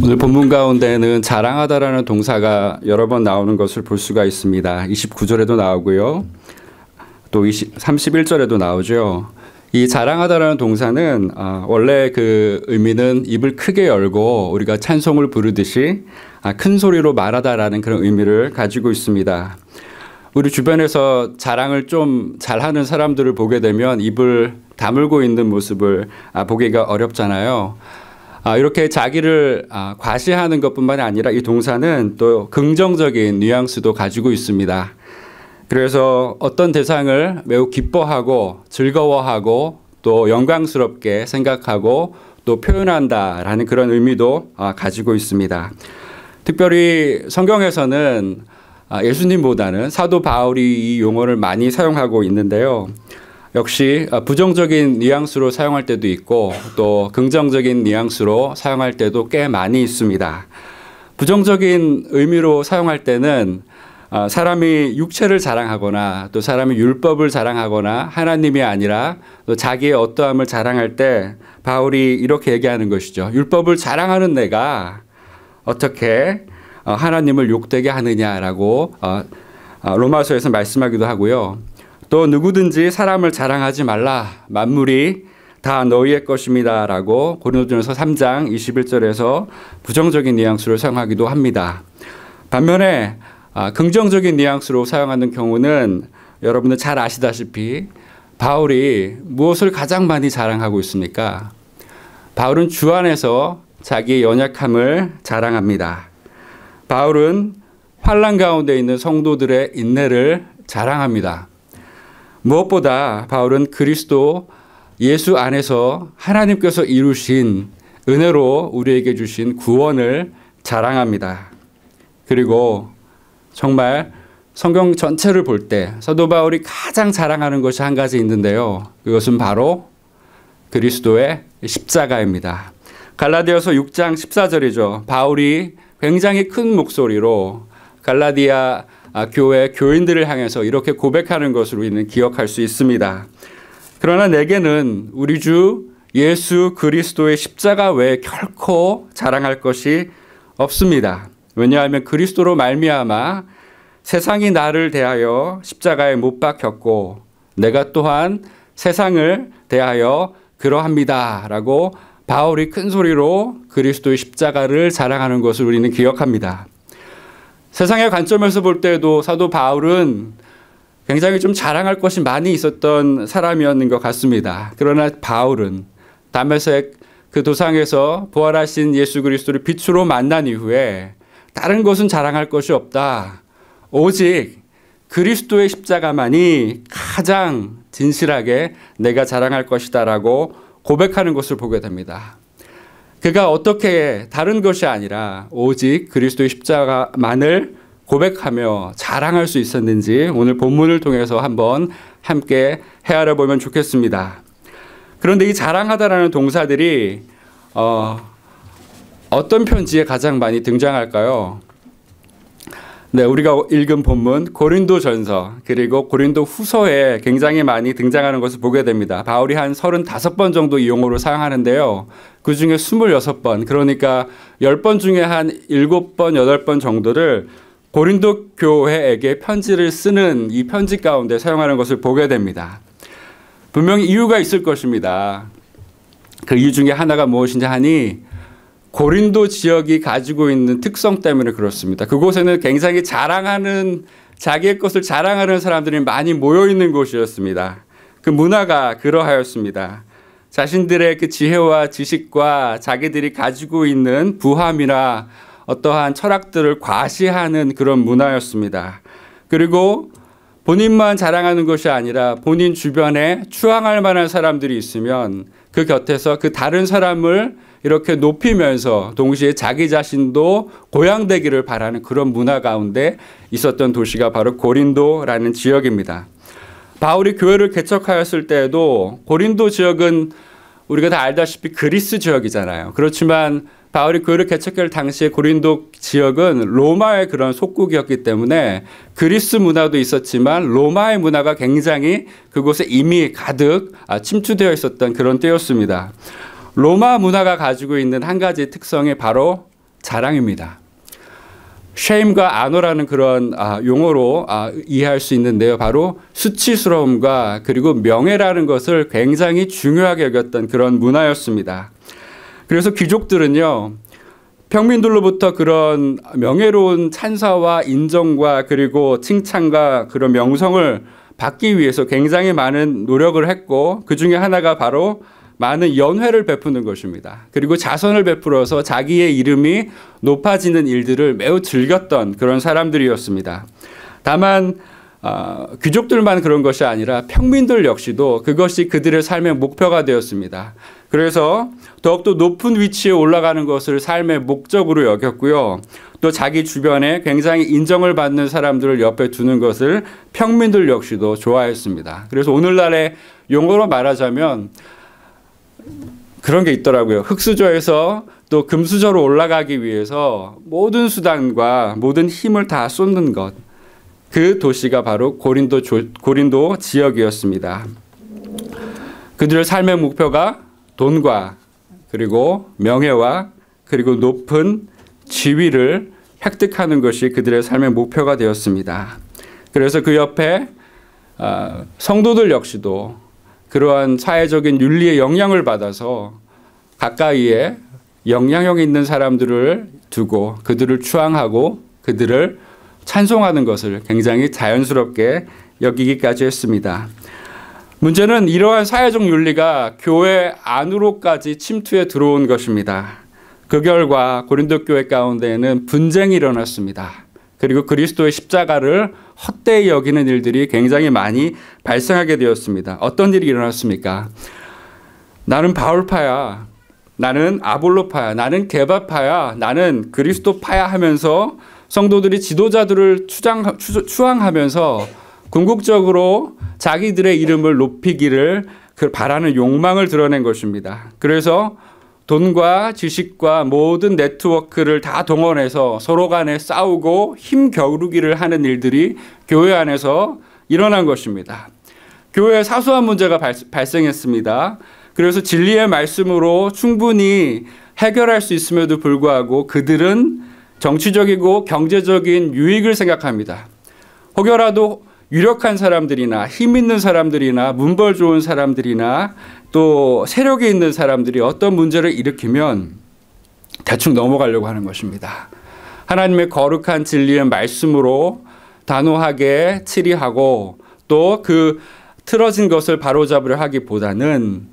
오늘 본문 가운데는 자랑하다라는 동사가 여러 번 나오는 것을 볼 수가 있습니다. 29절에도 나오고요. 또 31절에도 나오죠. 이 자랑하다라는 동사는 원래 그 의미는 입을 크게 열고 우리가 찬송을 부르듯이 큰 소리로 말하다라는 그런 의미를 가지고 있습니다. 우리 주변에서 자랑을 좀 잘하는 사람들을 보게 되면 입을 다물고 있는 모습을 보기가 어렵잖아요. 이렇게 자기를 과시하는 것뿐만 아니라 이 동사는 또 긍정적인 뉘앙스도 가지고 있습니다. 그래서 어떤 대상을 매우 기뻐하고 즐거워하고 또 영광스럽게 생각하고 또 표현한다라는 그런 의미도 가지고 있습니다. 특별히 성경에서는 예수님보다는 사도 바울이 이 용어를 많이 사용하고 있는데요. 역시 부정적인 뉘앙스로 사용할 때도 있고 또 긍정적인 뉘앙스로 사용할 때도 꽤 많이 있습니다. 부정적인 의미로 사용할 때는 사람이 육체를 자랑하거나 또 사람이 율법을 자랑하거나 하나님이 아니라 또 자기의 어떠함을 자랑할 때 바울이 이렇게 얘기하는 것이죠. 율법을 자랑하는 내가 어떻게 하나님을 욕되게 하느냐라고 로마서에서 말씀하기도 하고요. 또 누구든지 사람을 자랑하지 말라. 만물이 다 너희의 것입니다. 라고 고린도전서 3장 21절에서 부정적인 뉘앙스로 사용하기도 합니다. 반면에 긍정적인 뉘앙스로 사용하는 경우는 여러분들 잘 아시다시피 바울이 무엇을 가장 많이 자랑하고 있습니까? 바울은 주 안에서 자기의 연약함을 자랑합니다. 바울은 환난 가운데 있는 성도들의 인내를 자랑합니다. 무엇보다 바울은 그리스도 예수 안에서 하나님께서 이루신 은혜로 우리에게 주신 구원을 자랑합니다. 그리고 정말 성경 전체를 볼 때 사도 바울이 가장 자랑하는 것이 한 가지 있는데요. 그것은 바로 그리스도의 십자가입니다. 갈라디아서 6장 14절이죠. 바울이 굉장히 큰 목소리로 갈라디아 교회 교인들을 향해서 이렇게 고백하는 것을 우리는 기억할 수 있습니다. 그러나 내게는 우리 주 예수 그리스도의 십자가 외에 결코 자랑할 것이 없습니다. 왜냐하면 그리스도로 말미암아 세상이 나를 대하여 십자가에 못 박혔고 내가 또한 세상을 대하여 그러합니다. 라고 바울이 큰 소리로 그리스도의 십자가를 자랑하는 것을 우리는 기억합니다. 세상의 관점에서 볼 때도 사도 바울은 굉장히 좀 자랑할 것이 많이 있었던 사람이었는 것 같습니다. 그러나 바울은 다메섹 그 도상에서 부활하신 예수 그리스도를 빛으로 만난 이후에 다른 것은 자랑할 것이 없다. 오직 그리스도의 십자가만이 가장 진실하게 내가 자랑할 것이다라고 고백하는 것을 보게 됩니다. 그가 어떻게 다른 것이 아니라 오직 그리스도의 십자가만을 고백하며 자랑할 수 있었는지 오늘 본문을 통해서 한번 함께 헤아려 보면 좋겠습니다. 그런데 이 자랑하다라는 동사들이 어떤 편지에 가장 많이 등장할까요? 네, 우리가 읽은 본문 고린도전서 그리고 고린도후서에 굉장히 많이 등장하는 것을 보게 됩니다. 바울이 한 35번 정도 이 용어를 사용하는데요. 그중에 26번, 그러니까 10번 중에 한 7번, 8번 정도를 고린도 교회에게 편지를 쓰는 이 편지 가운데 사용하는 것을 보게 됩니다. 분명히 이유가 있을 것입니다. 그 이유 중에 하나가 무엇인지 하니 고린도 지역이 가지고 있는 특성 때문에 그렇습니다. 그곳에는 굉장히 자기의 것을 자랑하는 사람들이 많이 모여 있는 곳이었습니다. 그 문화가 그러하였습니다. 자신들의 그 지혜와 지식과 자기들이 가지고 있는 부함이나 어떠한 철학들을 과시하는 그런 문화였습니다. 그리고 본인만 자랑하는 것이 아니라 본인 주변에 추앙할 만한 사람들이 있으면 그 곁에서 그 다른 사람을 이렇게 높이면서 동시에 자기 자신도 고양되기를 바라는 그런 문화 가운데 있었던 도시가 바로 고린도라는 지역입니다. 바울이 교회를 개척하였을 때에도 고린도 지역은 우리가 다 알다시피 그리스 지역이잖아요. 그렇지만 바울이 교회를 개척할 당시에 고린도 지역은 로마의 그런 속국이었기 때문에 그리스 문화도 있었지만 로마의 문화가 굉장히 그곳에 이미 가득 침투되어 있었던 그런 때였습니다. 로마 문화가 가지고 있는 한 가지 특성이 바로 자랑입니다. shame과 honor라는 그런 용어로 이해할 수 있는데요. 바로 수치스러움과 그리고 명예라는 것을 굉장히 중요하게 여겼던 그런 문화였습니다. 그래서 귀족들은요, 평민들로부터 그런 명예로운 찬사와 인정과 그리고 칭찬과 그런 명성을 받기 위해서 굉장히 많은 노력을 했고, 그 중에 하나가 바로 많은 연회를 베푸는 것입니다. 그리고 자선을 베풀어서 자기의 이름이 높아지는 일들을 매우 즐겼던 그런 사람들이었습니다. 다만 귀족들만 그런 것이 아니라 평민들 역시도 그것이 그들의 삶의 목표가 되었습니다. 그래서 더욱더 높은 위치에 올라가는 것을 삶의 목적으로 여겼고요. 또 자기 주변에 굉장히 인정을 받는 사람들을 옆에 두는 것을 평민들 역시도 좋아했습니다. 그래서 오늘날의 용어로 말하자면 그런 게 있더라고요. 흙수저에서 또 금수저로 올라가기 위해서 모든 수단과 모든 힘을 다 쏟는 것. 그 도시가 바로 고린도 지역이었습니다. 그들의 삶의 목표가 돈과 그리고 명예와 그리고 높은 지위를 획득하는 것이 그들의 삶의 목표가 되었습니다. 그래서 그 옆에 성도들 역시도 그러한 사회적인 윤리의 영향을 받아서 가까이에 영향력 있는 사람들을 두고 그들을 추앙하고 그들을 찬송하는 것을 굉장히 자연스럽게 여기기까지 했습니다. 문제는 이러한 사회적 윤리가 교회 안으로까지 침투해 들어온 것입니다. 그 결과 고린도 교회 가운데에는 분쟁이 일어났습니다. 그리고 그리스도의 십자가를 헛되이 여기는 일들이 굉장히 많이 발생하게 되었습니다. 어떤 일이 일어났습니까? 나는 바울파야, 나는 아볼로파야, 나는 게바파야, 나는 그리스도파야 하면서 성도들이 지도자들을 추앙하면서 궁극적으로 자기들의 이름을 높이기를 바라는 욕망을 드러낸 것입니다. 그래서 돈과 지식과 모든 네트워크를 다 동원해서 서로 간에 싸우고 힘겨루기를 하는 일들이 교회 안에서 일어난 것입니다. 교회에 사소한 문제가 발생했습니다. 그래서 진리의 말씀으로 충분히 해결할 수 있음에도 불구하고 그들은 정치적이고 경제적인 유익을 생각합니다. 혹여라도 유력한 사람들이나 힘 있는 사람들이나 문벌 좋은 사람들이나 또 세력이 있는 사람들이 어떤 문제를 일으키면 대충 넘어가려고 하는 것입니다. 하나님의 거룩한 진리의 말씀으로 단호하게 치리하고 또 그 틀어진 것을 바로잡으려 하기보다는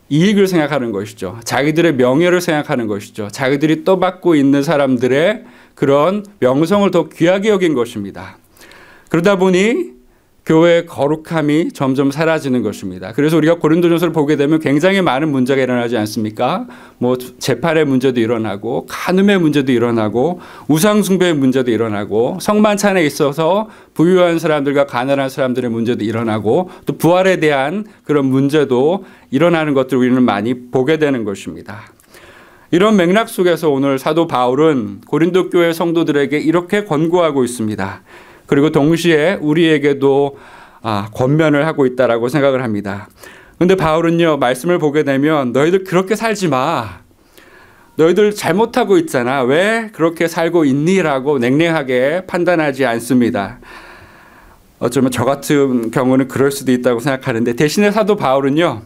이익을 생각하는 것이죠. 자기들의 명예를 생각하는 것이죠. 자기들이 떠받고 있는 사람들의 그런 명성을 더 귀하게 여긴 것입니다. 그러다 보니 교회의 거룩함이 점점 사라지는 것입니다. 그래서 우리가 고린도전서를 보게 되면 굉장히 많은 문제가 일어나지 않습니까? 재판의 문제도 일어나고 간음의 문제도 일어나고 우상 숭배의 문제도 일어나고 성만찬에 있어서 부유한 사람들과 가난한 사람들의 문제도 일어나고 또 부활에 대한 그런 문제도 일어나는 것들을 우리는 많이 보게 되는 것입니다. 이런 맥락 속에서 오늘 사도 바울은 고린도 교회 성도들에게 이렇게 권고하고 있습니다. 그리고 동시에 우리에게도 권면을 하고 있다라고 생각을 합니다. 그런데 바울은요, 말씀을 보게 되면 너희들 그렇게 살지 마. 너희들 잘못하고 있잖아. 왜 그렇게 살고 있니라고 냉랭하게 판단하지 않습니다. 어쩌면 저 같은 경우는 그럴 수도 있다고 생각하는데 대신에 사도 바울은요,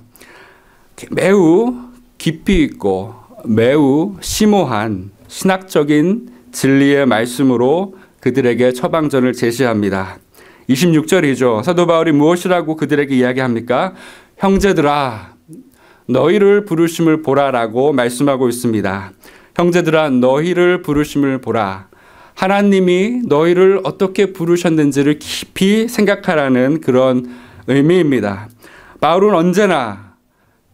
매우 깊이 있고 매우 심오한 신학적인 진리의 말씀으로 그들에게 처방전을 제시합니다. 26절이죠. 사도 바울이 무엇이라고 그들에게 이야기합니까? 형제들아, 너희를 부르심을 보라라고 말씀하고 있습니다. 형제들아, 너희를 부르심을 보라. 하나님이 너희를 어떻게 부르셨는지를 깊이 생각하라는 그런 의미입니다. 바울은 언제나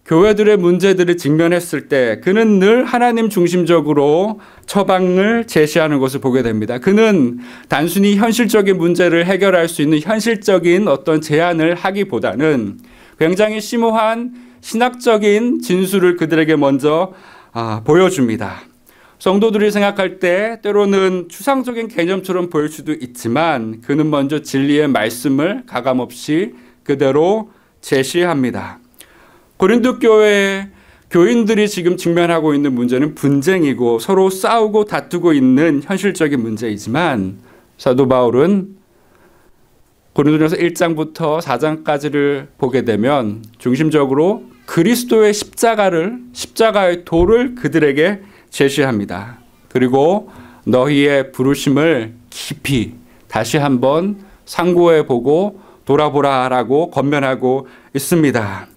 교회들의 문제들을 직면했을 때 그는 늘 하나님 중심적으로 처방을 제시하는 것을 보게 됩니다. 그는 단순히 현실적인 문제를 해결할 수 있는 현실적인 어떤 제안을 하기보다는 굉장히 심오한 신학적인 진술을 그들에게 먼저 보여줍니다. 성도들이 생각할 때 때로는 추상적인 개념처럼 보일 수도 있지만 그는 먼저 진리의 말씀을 가감없이 그대로 제시합니다. 고린도 교회에 교인들이 지금 직면하고 있는 문제는 분쟁이고 서로 싸우고 다투고 있는 현실적인 문제이지만 사도 바울은 고린도전서 1장부터 4장까지를 보게 되면 중심적으로 그리스도의 십자가의 도를 그들에게 제시합니다. 그리고 너희의 부르심을 깊이 다시 한번 상고해 보고 돌아보라라고 권면하고 있습니다.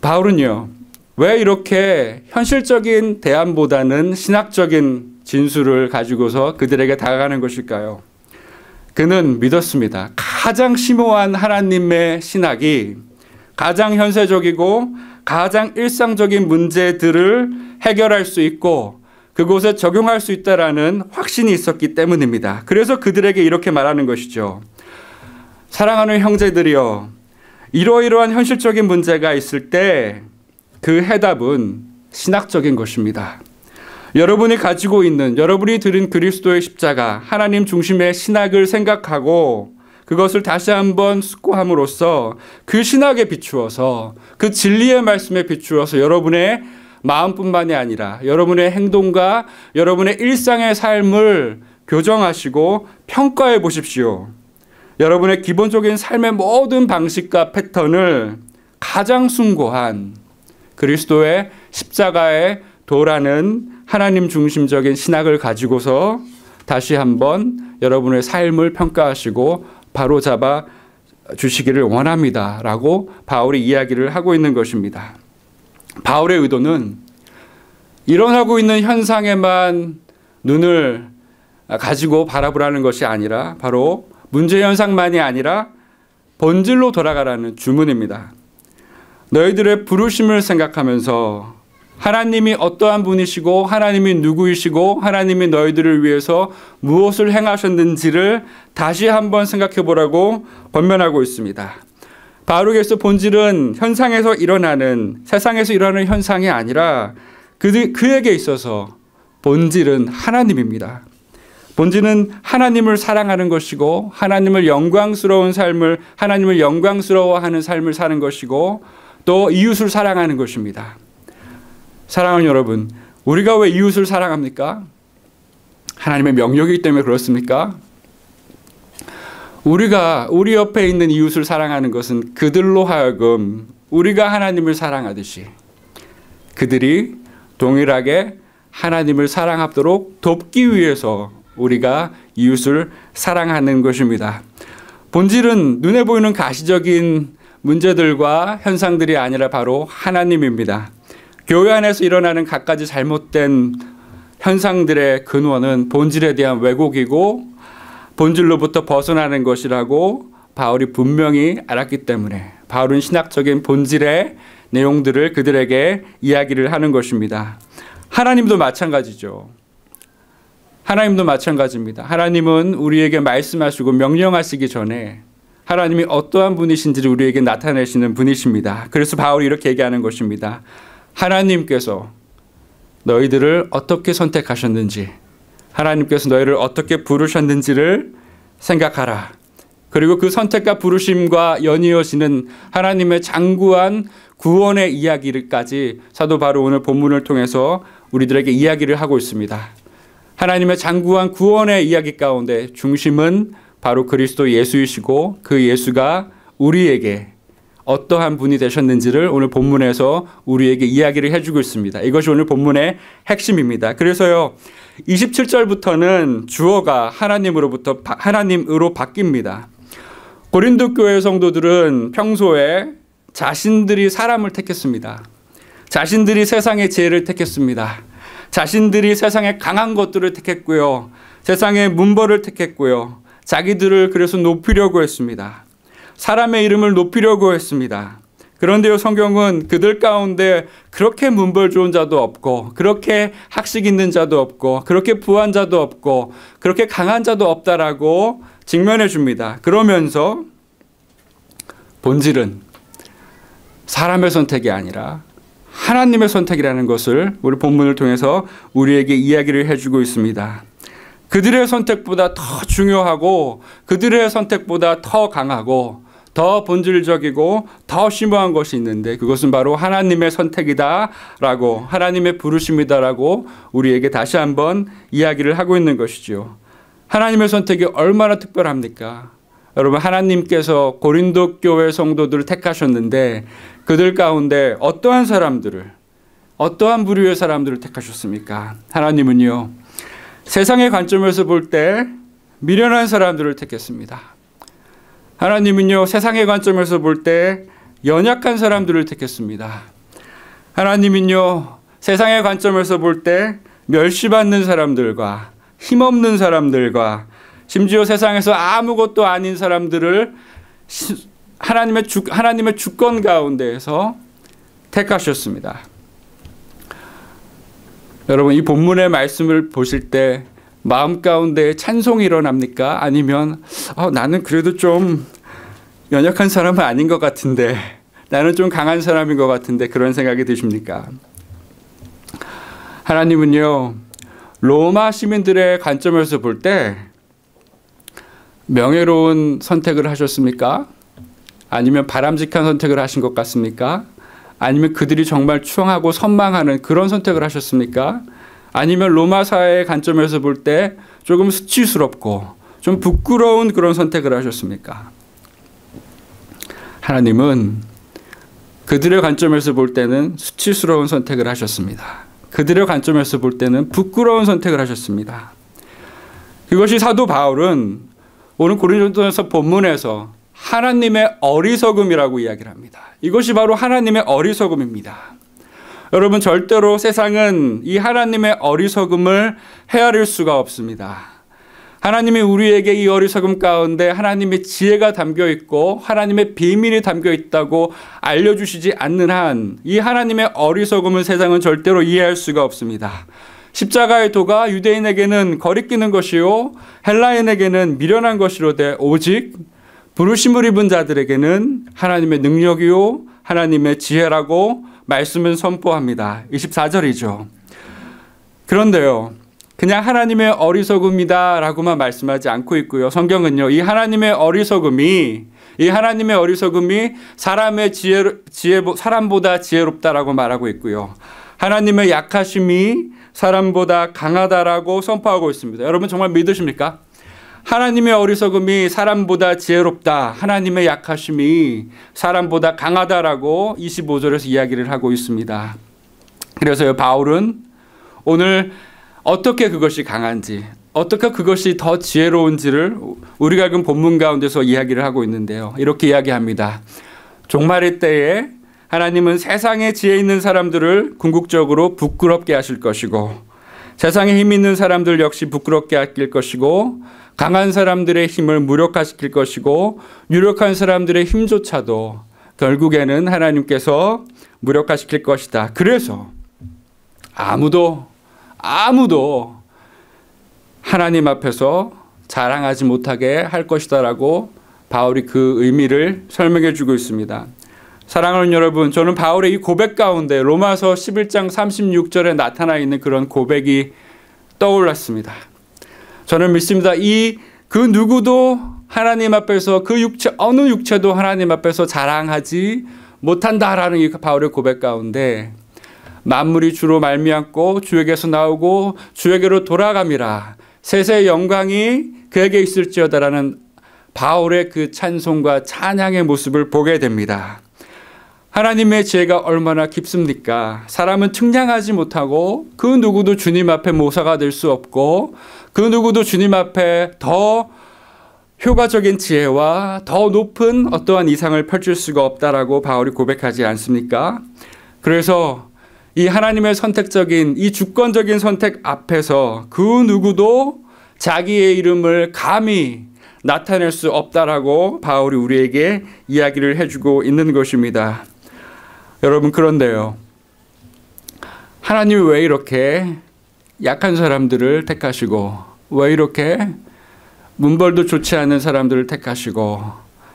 바울은요, 왜 이렇게 현실적인 대안보다는 신학적인 진술을 가지고서 그들에게 다가가는 것일까요? 그는 믿었습니다. 가장 심오한 하나님의 신학이 가장 현세적이고 가장 일상적인 문제들을 해결할 수 있고 그곳에 적용할 수 있다라는 확신이 있었기 때문입니다. 그래서 그들에게 이렇게 말하는 것이죠. 사랑하는 형제들이여, 이러이러한 현실적인 문제가 있을 때 그 해답은 신학적인 것입니다. 여러분이 가지고 있는, 여러분이 들은 그리스도의 십자가, 하나님 중심의 신학을 생각하고 그것을 다시 한번 숙고함으로써 그 신학에 비추어서 그 진리의 말씀에 비추어서 여러분의 마음뿐만이 아니라 여러분의 행동과 여러분의 일상의 삶을 교정하시고 평가해 보십시오. 여러분의 기본적인 삶의 모든 방식과 패턴을 가장 숭고한 그리스도의 십자가의 도라는 하나님 중심적인 신학을 가지고서 다시 한번 여러분의 삶을 평가하시고 바로잡아 주시기를 원합니다. 라고 바울이 이야기를 하고 있는 것입니다. 바울의 의도는 일어나고 있는 현상에만 눈을 가지고 바라보라는 것이 아니라 바로 문제 현상만이 아니라 본질로 돌아가라는 주문입니다. 너희들의 부르심을 생각하면서 하나님이 어떠한 분이시고 하나님이 누구이시고 하나님이 너희들을 위해서 무엇을 행하셨는지를 다시 한번 생각해 보라고 권면하고 있습니다. 바울에게서 본질은 현상에서 일어나는, 세상에서 일어나는 현상이 아니라 그에게 있어서 본질은 하나님입니다. 본질은 하나님을 사랑하는 것이고 하나님을 영광스러운 삶을, 하나님을 영광스러워하는 삶을 사는 것이고 또 이웃을 사랑하는 것입니다. 사랑하는 여러분, 우리가 왜 이웃을 사랑합니까? 하나님의 명령이기 때문에 그렇습니까? 우리가 우리 옆에 있는 이웃을 사랑하는 것은 그들로 하여금 우리가 하나님을 사랑하듯이 그들이 동일하게 하나님을 사랑하도록 돕기 위해서 우리가 이웃을 사랑하는 것입니다. 본질은 눈에 보이는 가시적인 문제들과 현상들이 아니라 바로 하나님입니다. 교회 안에서 일어나는 갖가지 잘못된 현상들의 근원은 본질에 대한 왜곡이고 본질로부터 벗어나는 것이라고 바울이 분명히 알았기 때문에 바울은 신학적인 본질의 내용들을 그들에게 이야기를 하는 것입니다. 하나님도 마찬가지죠. 하나님도 마찬가지입니다. 하나님은 우리에게 말씀하시고 명령하시기 전에 하나님이 어떠한 분이신지를 우리에게 나타내시는 분이십니다. 그래서 바울이 이렇게 얘기하는 것입니다. 하나님께서 너희들을 어떻게 선택하셨는지, 하나님께서 너희를 어떻게 부르셨는지를 생각하라. 그리고 그 선택과 부르심과 연이어지는 하나님의 장구한 구원의 이야기를까지 사도 바로 오늘 본문을 통해서 우리들에게 이야기를 하고 있습니다. 하나님의 장구한 구원의 이야기 가운데 중심은 바로 그리스도 예수이시고 그 예수가 우리에게 어떠한 분이 되셨는지를 오늘 본문에서 우리에게 이야기를 해주고 있습니다. 이것이 오늘 본문의 핵심입니다. 그래서요, 27절부터는 주어가 하나님으로 바뀝니다. 고린도 교회 성도들은 평소에 자신들이 사람을 택했습니다. 자신들이 세상의 지혜를 택했습니다. 자신들이 세상에 강한 것들을 택했고요. 세상의 문벌을 택했고요. 자기들을 그래서 높이려고 했습니다. 사람의 이름을 높이려고 했습니다. 그런데요, 성경은 그들 가운데 그렇게 문벌 좋은 자도 없고 그렇게 학식 있는 자도 없고 그렇게 부한 자도 없고 그렇게 강한 자도 없다라고 직면해 줍니다. 그러면서 본질은 사람의 선택이 아니라 하나님의 선택이라는 것을 우리 본문을 통해서 우리에게 이야기를 해주고 있습니다. 그들의 선택보다 더 중요하고 그들의 선택보다 더 강하고 더 본질적이고 더 심오한 것이 있는데 그것은 바로 하나님의 선택이다라고, 하나님의 부르심이다라고 우리에게 다시 한번 이야기를 하고 있는 것이죠. 하나님의 선택이 얼마나 특별합니까? 여러분, 하나님께서 고린도 교회 성도들을 택하셨는데 그들 가운데 어떠한 사람들을, 어떠한 부류의 사람들을 택하셨습니까? 하나님은요, 세상의 관점에서 볼 때 미련한 사람들을 택했습니다. 하나님은요, 세상의 관점에서 볼 때 연약한 사람들을 택했습니다. 하나님은요, 세상의 관점에서 볼 때 멸시받는 사람들과 힘없는 사람들과 심지어 세상에서 아무것도 아닌 사람들을 하나님의 주권 가운데에서 택하셨습니다. 여러분, 이 본문의 말씀을 보실 때 마음 가운데 찬송이 일어납니까? 아니면 나는 그래도 좀 연약한 사람은 아닌 것 같은데, 나는 좀 강한 사람인 것 같은데, 그런 생각이 드십니까? 하나님은요, 로마 시민들의 관점에서 볼 때 명예로운 선택을 하셨습니까? 아니면 바람직한 선택을 하신 것 같습니까? 아니면 그들이 정말 추앙하고 선망하는 그런 선택을 하셨습니까? 아니면 로마 사회의 관점에서 볼 때 조금 수치스럽고 좀 부끄러운 그런 선택을 하셨습니까? 하나님은 그들의 관점에서 볼 때는 수치스러운 선택을 하셨습니다. 그들의 관점에서 볼 때는 부끄러운 선택을 하셨습니다. 이것이 사도 바울은 오늘 고린도전서 본문에서 하나님의 어리석음이라고 이야기를 합니다. 이것이 바로 하나님의 어리석음입니다. 여러분, 절대로 세상은 이 하나님의 어리석음을 헤아릴 수가 없습니다. 하나님이 우리에게 이 어리석음 가운데 하나님의 지혜가 담겨 있고 하나님의 비밀이 담겨 있다고 알려주시지 않는 한 이 하나님의 어리석음을 세상은 절대로 이해할 수가 없습니다. 십자가의 도가 유대인에게는 거리끼는 것이요 헬라인에게는 미련한 것이로되 오직 부르심을 입은 자들에게는 하나님의 능력이요 하나님의 지혜라고 말씀은 선포합니다. 24절이죠. 그런데요, 그냥 하나님의 어리석음이다라고만 말씀하지 않고 있고요. 성경은요, 이 하나님의 어리석음이 사람보다 지혜롭다라고 말하고 있고요. 하나님의 약하심이 사람보다 강하다라고 선포하고 있습니다. 여러분, 정말 믿으십니까? 하나님의 어리석음이 사람보다 지혜롭다, 하나님의 약하심이 사람보다 강하다라고 25절에서 이야기를 하고 있습니다. 그래서요, 바울은 오늘 어떻게 그것이 강한지, 어떻게 그것이 더 지혜로운지를 우리가 읽은 본문 가운데서 이야기를 하고 있는데요. 이렇게 이야기합니다. 종말의 때에 하나님은 세상에 지혜 있는 사람들을 궁극적으로 부끄럽게 하실 것이고, 세상에 힘 있는 사람들 역시 부끄럽게 하실 것이고, 강한 사람들의 힘을 무력화시킬 것이고, 유력한 사람들의 힘조차도 결국에는 하나님께서 무력화시킬 것이다. 그래서 아무도 하나님 앞에서 자랑하지 못하게 할 것이다라고 바울이 그 의미를 설명해 주고 있습니다. 사랑하는 여러분, 저는 바울의 이 고백 가운데 로마서 11장 36절에 나타나 있는 그런 고백이 떠올랐습니다. 저는 믿습니다. 그 누구도 하나님 앞에서 어느 육체도 하나님 앞에서 자랑하지 못한다라는 이 바울의 고백 가운데 만물이 주로 말미암고 주에게서 나오고 주에게로 돌아감이라 세세의 영광이 그에게 있을지어다라는 바울의 그 찬송과 찬양의 모습을 보게 됩니다. 하나님의 지혜가 얼마나 깊습니까? 사람은 측량하지 못하고 그 누구도 주님 앞에 모사가 될 수 없고 그 누구도 주님 앞에 더 효과적인 지혜와 더 높은 어떠한 이상을 펼칠 수가 없다라고 바울이 고백하지 않습니까? 그래서 이 하나님의 선택적인 이 주권적인 선택 앞에서 그 누구도 자기의 이름을 감히 나타낼 수 없다라고 바울이 우리에게 이야기를 해주고 있는 것입니다. 여러분, 그런데요, 하나님이 왜 이렇게 약한 사람들을 택하시고 왜 이렇게 문벌도 좋지 않은 사람들을 택하시고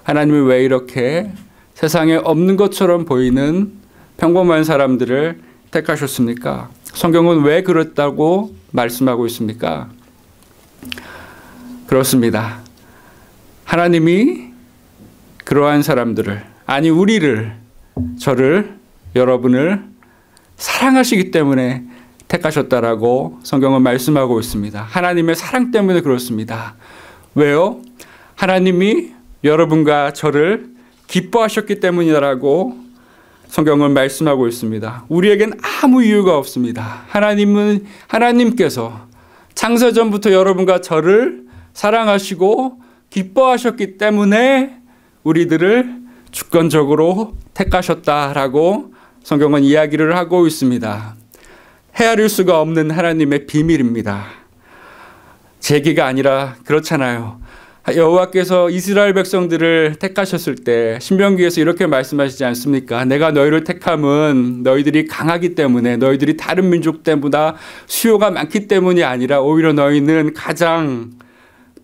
하나님이 왜 이렇게 세상에 없는 것처럼 보이는 평범한 사람들을 택하셨습니까? 성경은 왜 그렇다고 말씀하고 있습니까? 그렇습니다. 하나님이 그러한 사람들을, 아니 우리를, 저를, 여러분을 사랑하시기 때문에 택하셨다라고 성경은 말씀하고 있습니다. 하나님의 사랑 때문에 그렇습니다. 왜요? 하나님이 여러분과 저를 기뻐하셨기 때문이라고 성경은 말씀하고 있습니다. 우리에겐 아무 이유가 없습니다. 하나님께서 창세전부터 여러분과 저를 사랑하시고 기뻐하셨기 때문에 우리들을 주권적으로 택하셨다라고 성경은 이야기를 하고 있습니다. 헤아릴 수가 없는 하나님의 비밀입니다. 제기가 아니라 그렇잖아요. 여호와께서 이스라엘 백성들을 택하셨을 때 신명기에서 이렇게 말씀하시지 않습니까? 내가 너희를 택함은 너희들이 강하기 때문에, 너희들이 다른 민족들보다 수요가 많기 때문이 아니라 오히려 너희는 가장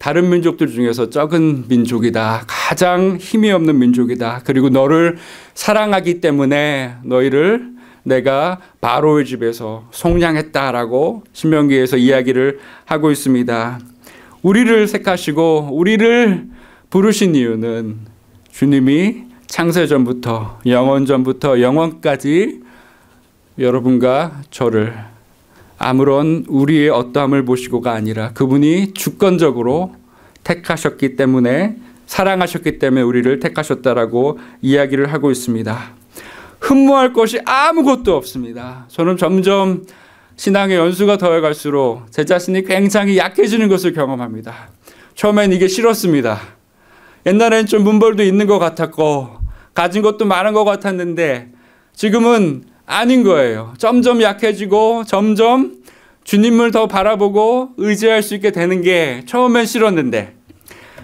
다른 민족들 중에서 적은 민족이다. 가장 힘이 없는 민족이다. 그리고 너를 사랑하기 때문에 너희를 내가 바로의 집에서 속량했다라고 신명기에서 이야기를 하고 있습니다. 우리를 택하시고 우리를 부르신 이유는 주님이 창세전부터 영원전부터 영원까지 여러분과 저를 아무런 우리의 어떠함을 보시고가 아니라 그분이 주권적으로 택하셨기 때문에, 사랑하셨기 때문에 우리를 택하셨다라고 이야기를 하고 있습니다. 흠모할 것이 아무것도 없습니다. 저는 점점 신앙의 연수가 더해갈수록 제 자신이 굉장히 약해지는 것을 경험합니다. 처음엔 이게 싫었습니다. 옛날엔 좀 문벌도 있는 것 같았고 가진 것도 많은 것 같았는데 지금은 아닌 거예요. 점점 약해지고 점점 주님을 더 바라보고 의지할 수 있게 되는 게 처음엔 싫었는데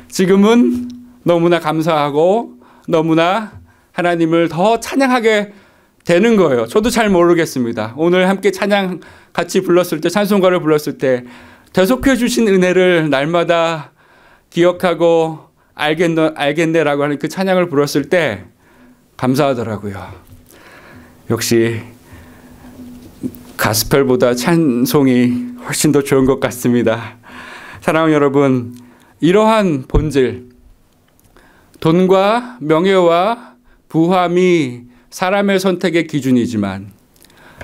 지금은 너무나 감사하고 너무나 하나님을 더 찬양하게 되는 거예요. 저도 잘 모르겠습니다. 오늘 함께 찬양 같이 불렀을 때, 찬송가를 불렀을 때 대속해 주신 은혜를 날마다 기억하고 알겠네라고 하는 그 찬양을 불렀을 때 감사하더라고요. 역시 가스펠보다 찬송이 훨씬 더 좋은 것 같습니다. 사랑하는 여러분, 이러한 본질, 돈과 명예와 부함이 사람의 선택의 기준이지만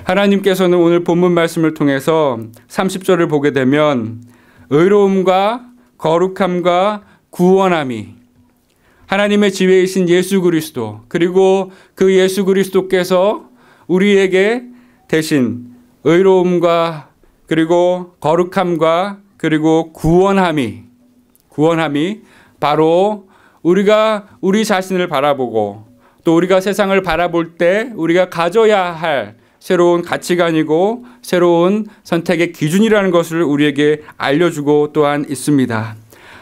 하나님께서는 오늘 본문 말씀을 통해서 30절을 보게 되면 의로움과 거룩함과 구원함이 하나님의 지혜이신 예수 그리스도, 그리고 그 예수 그리스도께서 우리에게 대신 의로움과 그리고 거룩함과 그리고 구원함이 바로 우리가 우리 자신을 바라보고 또 우리가 세상을 바라볼 때 우리가 가져야 할 새로운 가치관이고 새로운 선택의 기준이라는 것을 우리에게 알려주고 또한 있습니다.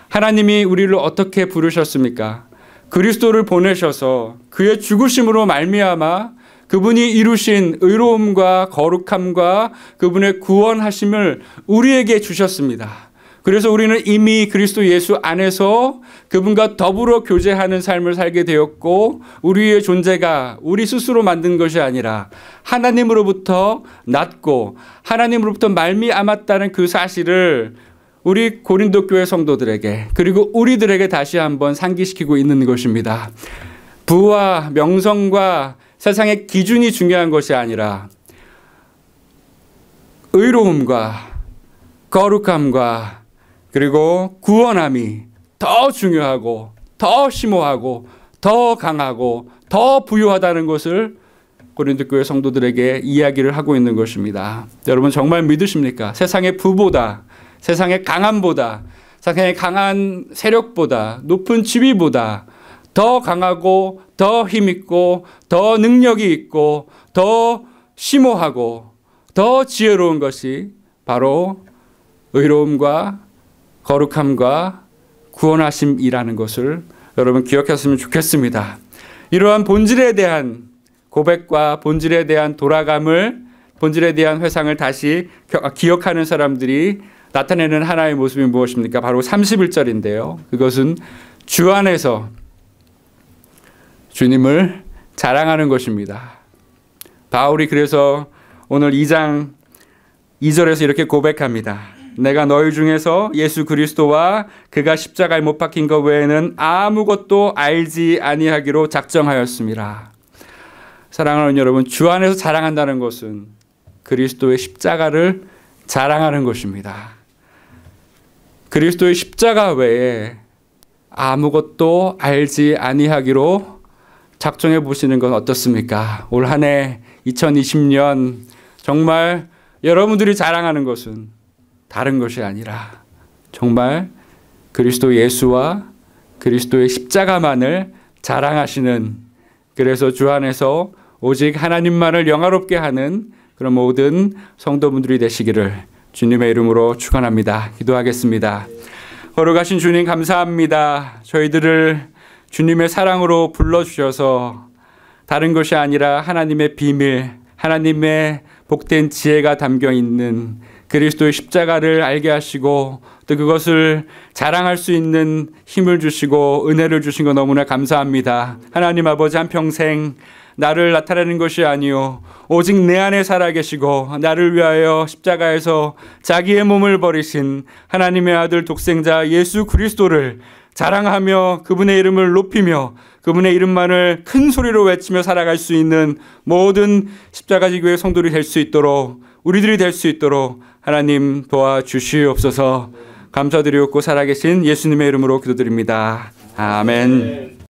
하나님이 우리를 어떻게 부르셨습니까? 그리스도를 보내셔서 그의 죽으심으로 말미암아 그분이 이루신 의로움과 거룩함과 그분의 구원하심을 우리에게 주셨습니다. 그래서 우리는 이미 그리스도 예수 안에서 그분과 더불어 교제하는 삶을 살게 되었고 우리의 존재가 우리 스스로 만든 것이 아니라 하나님으로부터 났고 하나님으로부터 말미암았다는 그 사실을 우리 고린도 교회 성도들에게 그리고 우리들에게 다시 한번 상기시키고 있는 것입니다. 부와 명성과 세상의 기준이 중요한 것이 아니라 의로움과 거룩함과 그리고 구원함이 더 중요하고 더 심오하고 더 강하고 더 부유하다는 것을 고린도 교회 성도들에게 이야기를 하고 있는 것입니다. 여러분 정말 믿으십니까? 세상의 부보다, 세상의 강함보다, 세상의 강한 세력보다, 높은 지위보다 더 강하고 더 힘있고 더 능력이 있고 더 심오하고 더 지혜로운 것이 바로 의로움과 거룩함과 구원하심이라는 것을 여러분 기억했으면 좋겠습니다. 이러한 본질에 대한 고백과 본질에 대한 돌아감을, 본질에 대한 회상을 다시 기억하는 사람들이 나타내는 하나의 모습이 무엇입니까? 바로 31절인데요. 그것은 주 안에서 주님을 자랑하는 것입니다. 바울이 그래서 오늘 2장 2절에서 이렇게 고백합니다. 내가 너희 중에서 예수 그리스도와 그가 십자가에 못 박힌 것 외에는 아무것도 알지 아니하기로 작정하였습니다. 사랑하는 여러분, 주 안에서 자랑한다는 것은 그리스도의 십자가를 자랑하는 것입니다. 그리스도의 십자가 외에 아무것도 알지 아니하기로 작정해 보시는 건 어떻습니까? 올 한 해 2020년 정말 여러분들이 자랑하는 것은 다른 것이 아니라 정말 그리스도 예수와 그리스도의 십자가만을 자랑하시는, 그래서 주 안에서 오직 하나님만을 영화롭게 하는 그런 모든 성도분들이 되시기를 주님의 이름으로 축원합니다. 기도하겠습니다. 걸어가신 주님 감사합니다. 저희들을 주님의 사랑으로 불러주셔서 다른 것이 아니라 하나님의 비밀, 하나님의 복된 지혜가 담겨 있는 그리스도의 십자가를 알게 하시고 또 그것을 자랑할 수 있는 힘을 주시고 은혜를 주신 거 너무나 감사합니다. 하나님 아버지, 한평생 나를 나타내는 것이 아니요 오직 내 안에 살아계시고 나를 위하여 십자가에서 자기의 몸을 버리신 하나님의 아들 독생자 예수 그리스도를 자랑하며 그분의 이름을 높이며 그분의 이름만을 큰 소리로 외치며 살아갈 수 있는 모든 십자가지교회 성도들이 될 수 있도록, 우리들이 될 수 있도록 하나님 도와주시옵소서. 감사드리옵고 살아계신 예수님의 이름으로 기도드립니다. 아멘.